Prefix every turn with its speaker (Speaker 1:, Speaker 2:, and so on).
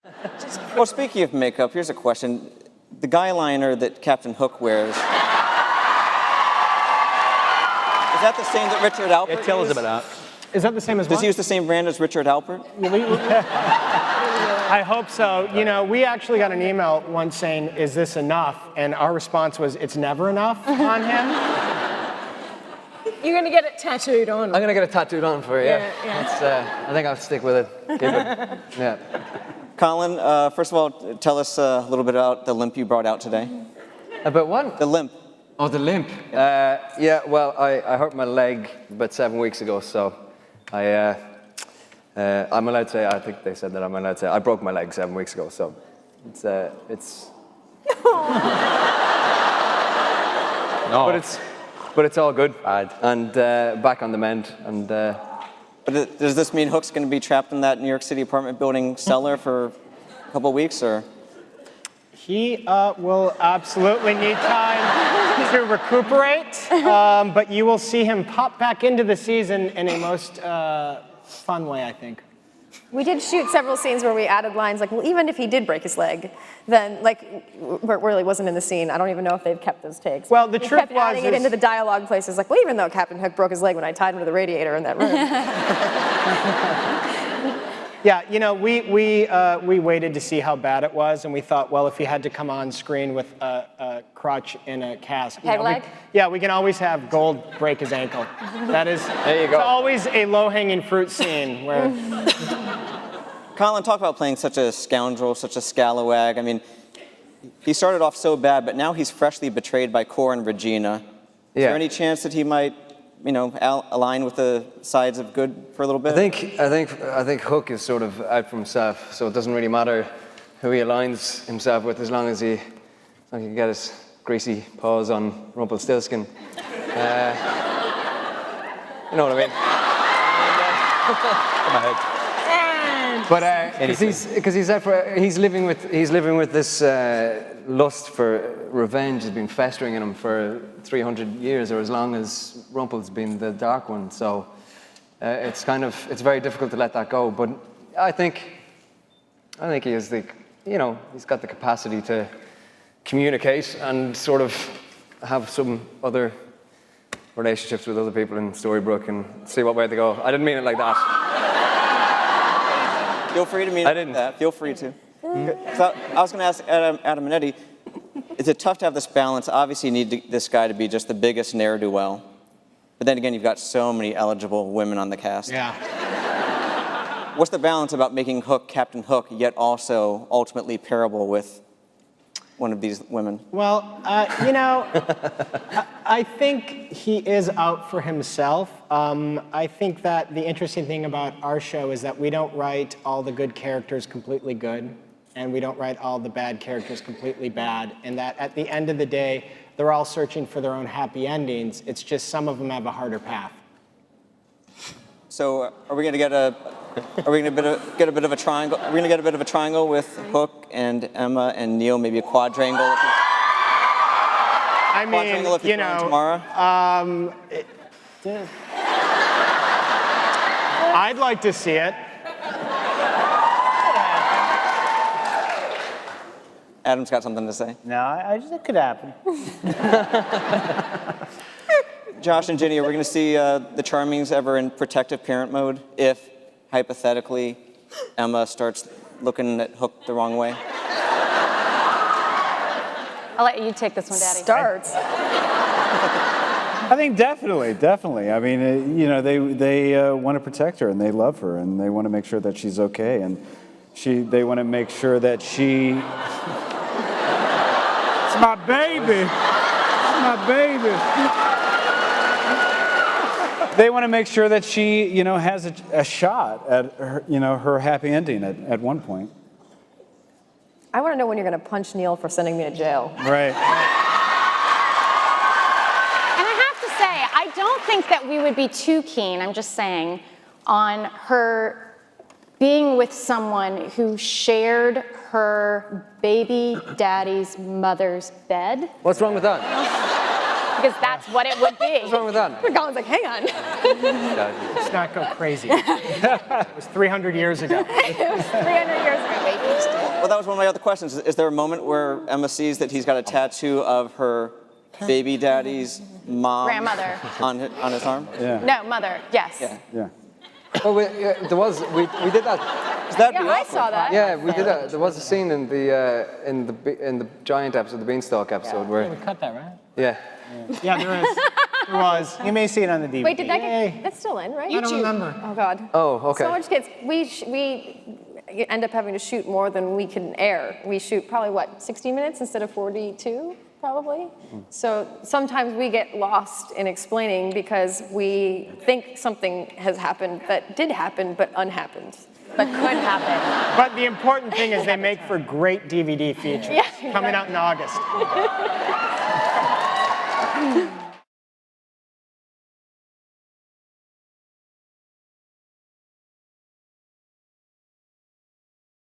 Speaker 1: Well, speaking of makeup, here's a question. The Guyliner that Captain Hook wears, is that the same that Richard Alpert used?
Speaker 2: Tell us about that.
Speaker 3: Is that the same as
Speaker 1: Does
Speaker 3: what?
Speaker 1: he use the same brand as Richard Alpert?
Speaker 3: I hope so. You know, we actually got an email once saying, is this enough? And our response was, it's never enough on him.
Speaker 4: You're going to get it tattooed on.
Speaker 2: I'm going to get it tattooed on for you, yeah.
Speaker 4: Yeah.
Speaker 2: I think I'll stick with it. Keep it. Yeah.
Speaker 1: Colin, first of all, tell us a little bit about the limp you brought out today.
Speaker 2: About what?
Speaker 1: The limp.
Speaker 2: Oh, the limp. Yeah, well, I hurt my leg about 7 weeks ago, so I'm allowed to say, I think they said that I'm allowed to say, I broke my leg 7 weeks ago, so it's
Speaker 5: No.
Speaker 2: but it's all good, and back on the mend, and
Speaker 1: But does this mean Hook's going to be trapped in that New York City apartment building cellar for a couple of weeks, or?
Speaker 3: He will absolutely need time to recuperate, but you will see him pop back into the season in a most fun way, I think.
Speaker 4: We did shoot several scenes where we added lines like, well, even if he did break his leg, then, like, where it really wasn't in the scene. I don't even know if they've kept those takes.
Speaker 3: Well, the truth
Speaker 4: kept adding it into the dialogue places, like, well, even though Captain Hook broke his leg when I tied him to the radiator in that room.
Speaker 3: Yeah, you know, we waited to see how bad it was, and we thought, well, if he had to come on screen with a crutch in a cast,
Speaker 4: Peg leg?
Speaker 3: we can always have Gold break his ankle. That is,
Speaker 2: There you go.
Speaker 3: It's always a low-hanging fruit scene where.
Speaker 1: Colin, talk about playing such a scoundrel, such a scalawag. I mean, he started off so bad, but now he's freshly betrayed by Cor and Regina. Is there any chance that he might, align with the sides of good for a little bit?
Speaker 2: I think Hook is sort of out for himself, so it doesn't really matter who he aligns himself with as long as he can get his greasy paws on Rumpelstiltskin. You know what I mean? But because he's living with this lust for revenge has been festering in him for 300 years, or as long as Rumpel's been the Dark One. So it's very difficult to let that go. But I think he has he's got the capacity to communicate and sort of have some other relationships with other people in Storybrooke and see what way they go. I didn't mean it like that.
Speaker 1: Feel free to mean it like that. Feel free to. So I was going to ask Adam and Eddie, is it tough to have this balance? Obviously, you need this guy to be just the biggest ne'er-do-well. But then again, you've got so many eligible women on the cast.
Speaker 3: Yeah.
Speaker 1: What's the balance about making Hook Captain Hook, yet also ultimately pairable with one of these women?
Speaker 3: Well, I think he is out for himself. I think that the interesting thing about our show is that we don't write all the good characters completely good, and we don't write all the bad characters completely bad, and that at the end of the day, they're all searching for their own happy endings. It's just some of them have a harder path.
Speaker 1: So are we going to get a bit of a triangle? Are we going to get a bit of a triangle with Hook and Emma and Neil, maybe a quadrangle?
Speaker 3: I mean,
Speaker 1: Quadrangle if you know, tomorrow.
Speaker 3: I'd like to see it.
Speaker 1: Adam's got something to say.
Speaker 5: No, it could happen.
Speaker 1: Josh and Ginny, are we going to see the Charmings ever in protective parent mode if, hypothetically, Emma starts looking at Hook the wrong way?
Speaker 6: I'll let you take this one, Daddy.
Speaker 4: Starts.
Speaker 5: I think definitely. I mean, they want to protect her and they love her and they want to make sure that she's okay and they want to make sure that she. It's my baby. It's my baby. They want to make sure that she, has a shot at her, her happy ending at one point.
Speaker 4: I want to know when you're going to punch Neil for sending me to jail.
Speaker 5: Right.
Speaker 6: And I have to say, I don't think that we would be too keen, I'm just saying, on her being with someone who shared her baby daddy's mother's bed.
Speaker 2: What's wrong with that?
Speaker 6: because that's what it would be.
Speaker 2: What's wrong with that?
Speaker 4: Colin's like, hang on.
Speaker 3: Let's not go crazy. It was 300 years ago.
Speaker 4: It was 300 years ago.
Speaker 1: Well, that was one of my other questions. Is there a moment where Emma sees that he's got a tattoo of her baby daddy's mom
Speaker 6: Grandmother.
Speaker 1: on his arm?
Speaker 5: Yeah.
Speaker 6: No, mother, yes.
Speaker 1: Yeah.
Speaker 5: Yeah.
Speaker 2: Well, we did that.
Speaker 1: That'd
Speaker 4: Yeah,
Speaker 1: be
Speaker 4: I
Speaker 1: awkward.
Speaker 4: saw that.
Speaker 2: Yeah, we did that. There was a scene in the giant episode, the Beanstalk episode,
Speaker 3: We
Speaker 2: where
Speaker 3: cut that, right?
Speaker 2: yeah.
Speaker 3: Yeah, there is. There was. You may see it on the DVD.
Speaker 4: Wait, did that
Speaker 3: Yay.
Speaker 4: get, that's still in, right?
Speaker 3: I don't remember.
Speaker 4: Oh, God.
Speaker 2: Oh, okay.
Speaker 4: So much gets, we end up having to shoot more than we can air. We shoot probably, what, 60 minutes instead of 42, probably? So sometimes we get lost in explaining because we think something has happened that did happen, but unhappened.
Speaker 6: But could happen.
Speaker 3: But the important thing is they make for great DVD features coming out in August.